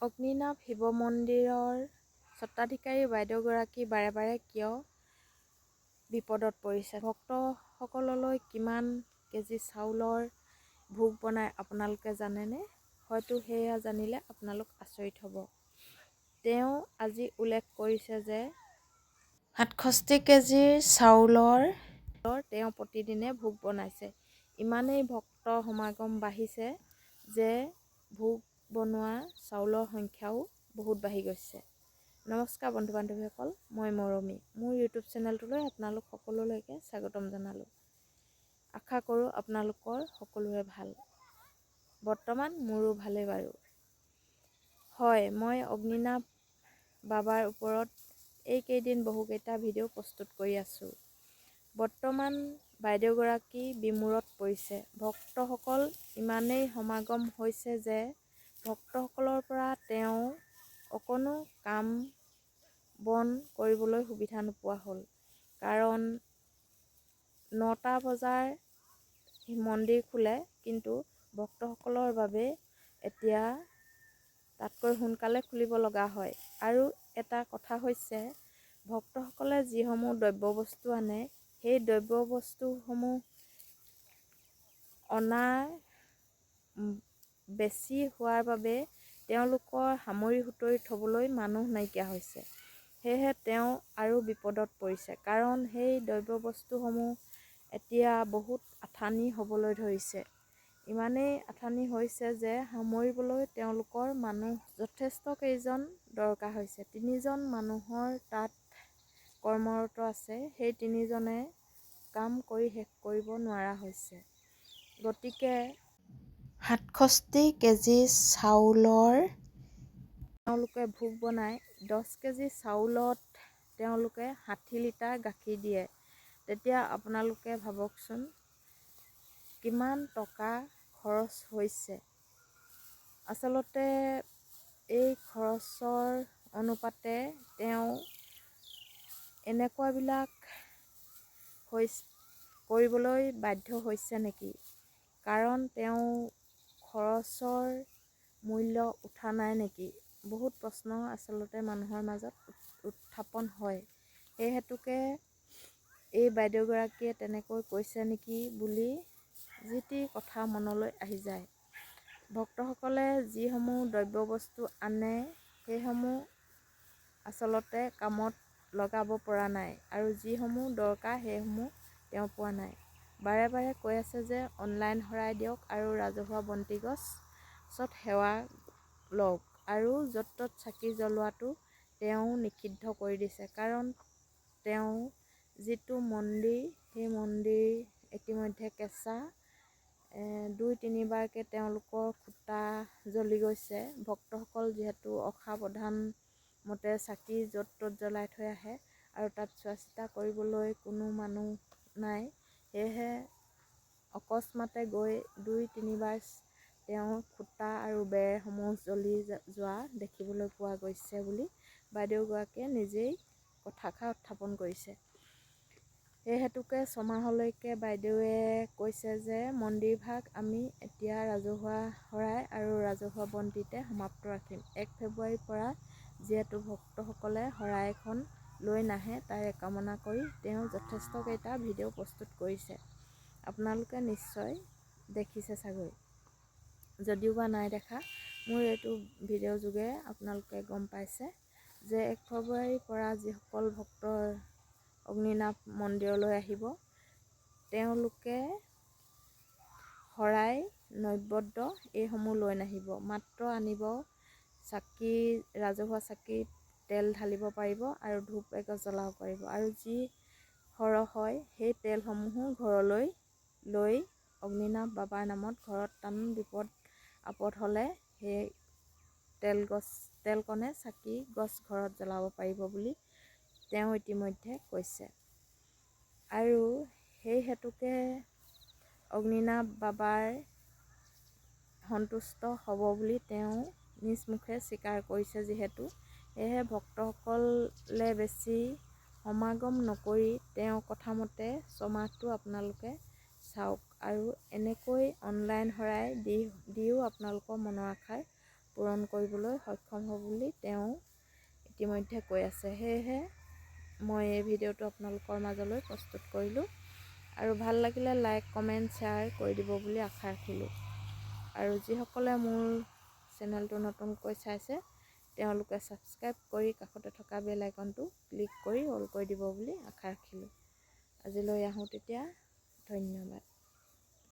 অগ্নিনাভ শিৱ মন্দিৰৰ স্বত্বাধিকাৰী বাইদেউগৰাকী বাৰে বাৰে কিয় বিপদত পৰিছে? ভক্তসকললৈ কিমান কেজি চাউলৰ ভোগ বনাই আপোনালোকে জানেনে? হয়তো সেয়া জানিলে আপোনালোক আচৰিত হ'ব। তেওঁ আজি উল্লেখ কৰিছে যে 67 কেজিৰ চাউলৰ তেওঁ প্ৰতিদিনে ভোগ বনাইছে। ইমানেই ভক্ত সমাগম বাঢ়িছে যে ভোগ বনোৱা চাউলৰ সংখ্যাও বহুত বাঢ়ি গৈছে। নমস্কাৰ বন্ধু বান্ধৱীসকল, মই মৰমী। মোৰ ইউটিউব চেনেলটোলৈ আপোনালোক সকলোলৈকে স্বাগতম জনালোঁ। আশা কৰোঁ আপোনালোকৰ সকলোৰে ভাল। বৰ্তমান মোৰো ভালেই বাৰু। হয়, মই অগ্নিনাভ বাবাৰ ওপৰত এইকেইদিন বহুকেইটা ভিডিঅ' প্ৰস্তুত কৰি আছোঁ। বৰ্তমান বাইদেউগৰাকী বিমূৰত পৰিছে। ভক্তসকল ইমানেই সমাগম হৈছে যে ভক্তসকলৰ পৰা তেওঁ অকণো কাম বন কৰিবলৈ সুবিধা নোপোৱা হ'ল। কাৰণ 9টা বজাৰ মন্দিৰ খোলে, কিন্তু ভক্তসকলৰ বাবে এতিয়া তাতকৈ সোনকালে খুলিব লগা হয়। আৰু এটা কথা হৈছে, ভক্তসকলে যিসমূহ দ্ৰব্য বস্তু আনে, সেই দ্ৰব্য বস্তুসমূহ অনা বেছি হোৱাৰ বাবে তেওঁলোকৰ সামৰি সুতৰি থ'বলৈ মানুহ নাইকিয়া হৈছে। সেয়েহে তেওঁ আৰু বিপদত পৰিছে। কাৰণ সেই দ্ৰব্য বস্তুসমূহ এতিয়া বহুত আঠানি হ'বলৈ ধৰিছে। ইমানেই আঠানি হৈছে যে সামৰিবলৈ তেওঁলোকৰ মানুহ যথেষ্ট কেইজন দৰকাৰ হৈছে। 3জন মানুহৰ তাত কৰ্মৰত আছে। সেই 3জনে কাম কৰি শেষ কৰিব নোৱাৰা হৈছে। গতিকে 67 কেজি চাউলৰ তেওঁলোকে ভোগ বনাই 10 কেজি চাউলত তেওঁলোকে 60 লিটাৰ গাখীৰ দিয়ে। তেতিয়া আপোনালোকে ভাবকচোন কিমান টকা খৰচ হৈছে। আচলতে এই খৰচৰ অনুপাতে তেওঁ এনেকুৱাবিলাক কৰিবলৈ বাধ্য হৈছে নেকি? কাৰণ তেওঁ খৰচৰ মূল্য উঠা নাই নেকি? বহুত প্ৰশ্ন আচলতে মানুহৰ মাজত উত্থাপন হয়। সেই হেতুকে এই বাইদেউগৰাকীয়ে তেনেকৈ কৈছে নেকি বুলি যি টি কথা মনলৈ আহি যায়। ভক্তসকলে যিসমূহ দ্ৰব্য বস্তু আনে, সেইসমূহ আচলতে কামত লগাব পৰা নাই, আৰু যিসমূহ দৰকাৰ সেইসমূহ তেওঁ পোৱা নাই। বাৰে বাৰে কৈ আছে যে অনলাইন শৰাই দিয়ক আৰু ৰাজহুৱা বন্তি গছত সেৱা লওক, আৰু য'ত ত'ত চাকি জ্বলোৱাটো তেওঁ নিষিদ্ধ কৰি দিছে। কাৰণ তেওঁ যিটো মন্দিৰ, সেই মন্দিৰ ইতিমধ্যে কেঁচা। 2-3 বাৰকৈ তেওঁলোকৰ খুঁটা জ্বলি গৈছে। ভক্তসকল যিহেতু অসাৱধান মতে চাকি য'ত ত'ত জ্বলাই থৈ আহে, আৰু তাত চোৱা চিতা কৰিবলৈ কোনো মানুহ নাই, সেয়েহে অকস্মাতে গৈ 2-3 বাৰ তেওঁৰ খুঁটা আৰু বেৰসমূহ জ্বলি যোৱা দেখিবলৈ পোৱা গৈছে বুলি বাইদেউগৰাকীয়ে নিজেই কথাষাৰ উত্থাপন কৰিছে। সেই হেতুকে ছমাহলৈকে বাইদেৱে কৈছে যে মন্দিৰভাগ আমি এতিয়া ৰাজহুৱা শৰাই আৰু ৰাজহুৱা বন্তিতে সমাপ্ত ৰাখিম। 1 ফেব্ৰুৱাৰীৰ পৰা যিহেতু ভক্তসকলে শৰাইখন লৈ নাহে, তাৰে কামনা কৰি তেওঁ যথেষ্টকেইটা ভিডিঅ' প্ৰস্তুত কৰিছে। আপোনালোকে নিশ্চয় দেখিছে চাগৈ। যদিও বা নাই দেখা, মোৰ এইটো ভিডিঅ' যোগে আপোনালোকে গম পাইছে যে 1 ফেব্ৰুৱাৰীৰ পৰা যিসকল ভক্ত অগ্নিনাভ মন্দিৰলৈ আহিব, তেওঁলোকে শৰাই, নৈবদ্য এইসমূহ লৈ নাহিব। মাত্ৰ আনিব চাকি, ৰাজহুৱা চাকিত তেল ঢালিব পাৰিব আৰু ধূপ এগছ জ্বলাব পাৰিব। আৰু যি সৰহ হয় সেই তেলসমূহো ঘৰলৈ লৈ অগ্নিনাভ বাবাৰ নামত ঘৰত টান বিপদ আপদ হ'লে সেই তেলকণে চাকি গছ ঘৰত জ্বলাব পাৰিব বুলি তেওঁ ইতিমধ্যে কৈছে। আৰু সেই হেতুকে অগ্নিনাভ বাবাৰ সন্তুষ্ট হ'ব বুলি তেওঁ নিজ মুখে স্বীকাৰ কৰিছে যিহেতু, সেয়েহে ভক্তসকলে বেছি সমাগম নকৰি তেওঁ কথামতে ছমাহটো আপোনালোকে চাওক, আৰু এনেকৈ অনলাইন শৰাই দিও আপোনালোকৰ মনৰ আশাৰ পূৰণ কৰিবলৈ সক্ষম হ'ব বুলি তেওঁ ইতিমধ্যে কৈ আছে। সেয়েহে মই এই ভিডিঅ'টো আপোনালোকৰ মাজলৈ প্ৰস্তুত কৰিলোঁ আৰু ভাল লাগিলে লাইক কমেণ্ট শ্বেয়াৰ কৰি দিব বুলি আশা ৰাখিলোঁ। আৰু যিসকলে মোৰ চেনেলটো নতুনকৈ চাইছে তেওঁলোকে ছাবস্ক্ৰাইব কৰি কাষতে থকা বেল আইকনটো ক্লিক কৰি অল কৰি দিব বুলি আশা ৰাখিলোঁ। আজিলৈ আহোঁ তেতিয়া, ধন্যবাদ।